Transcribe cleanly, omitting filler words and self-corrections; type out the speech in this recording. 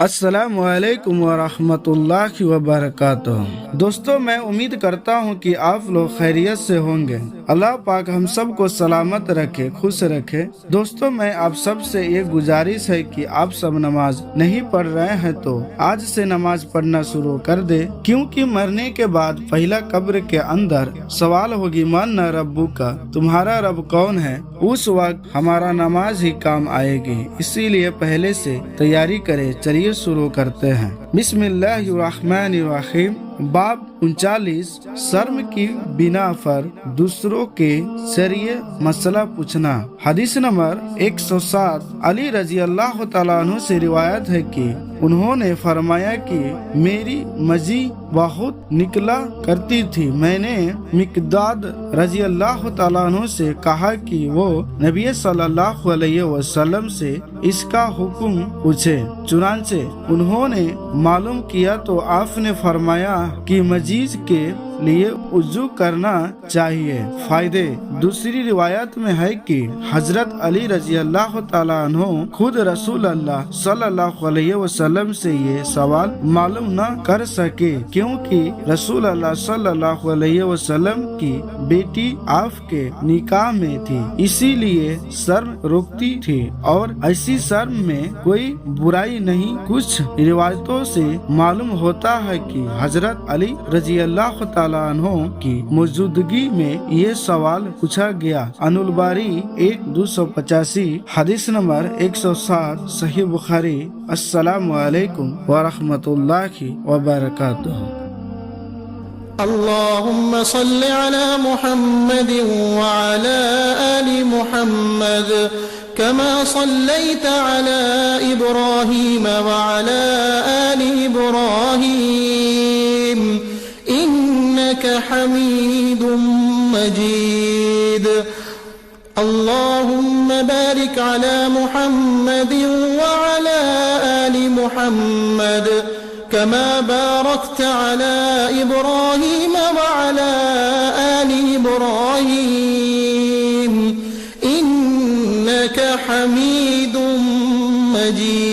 السلام علیکم ورحمۃ اللہ وبرکاتہ۔ دوستو، میں امید کرتا ہوں کہ آپ لوگ خیریت سے ہوں گے۔ اللہ پاک ہم سب کو سلامت رکھے، خوش رکھے۔ دوستو، میں آپ سب سے یہ گزارش ہے کہ آپ سب نماز نہیں پڑھ رہے ہیں تو آج سے نماز پڑھنا شروع کر دے، کیونکہ مرنے کے بعد پہلا قبر کے اندر سوال ہوگی من ربو کا، تمہارا رب کون ہے؟ اس وقت ہمارا نماز ہی کام آئے گی، اسی لیے پہلے سے تیاری کرے۔ چلیے شروع کرتے ہیں۔ بسم اللہ الرحمن الرحیم۔ باب 39، شرم کی بنا پر دوسروں کے ذریعے مسئلہ پوچھنا۔ حدیث نمبر 107، علی رضی اللہ تعالیٰ عنہ سے روایت ہے کہ انہوں نے فرمایا کہ میری مزی بہت نکلا کرتی تھی۔ میں نے مقداد رضی اللہ تعالیٰ عنہ سے کہا کہ وہ نبی صلی اللہ علیہ وسلم سے اس کا حکم پوچھے۔ چنانچہ انہوں نے معلوم کیا تو آپ نے فرمایا کہ مزید کے لیے وضو کرنا چاہیے۔ فائدے۔ دوسری روایت میں ہے کہ حضرت علی رضی اللہ تعالیٰ عنہ خود رسول اللہ صلی اللہ علیہ وسلم سے یہ سوال معلوم نہ کر سکے، کیونکہ رسول اللہ صلی اللہ علیہ وسلم کی بیٹی آپ کے نکاح میں تھی، اسی لیے شرم روکتی تھی، اور ایسی شرم میں کوئی برائی نہیں۔ کچھ روایتوں سے معلوم ہوتا ہے کہ حضرت علی رضی اللہ تعالیٰ عنہ کی موجودگی میں یہ سوال پوچھا گیا۔ انالباری 1-285، حدیث نمبر 107، صحیح بخاری۔ السلام علیکم ورحمۃ اللہ وبرکاتہ۔ اللهم صل على محمد وعلى آل محمد كما صليت على إبراهيم وعلى آل إبراهيم إنك حميد مجيد۔ اللهم بارك على محمد وعلى آل محمد كما باركت على إبراهيم وعلى آل إبراهيم إنك حميد مجيد۔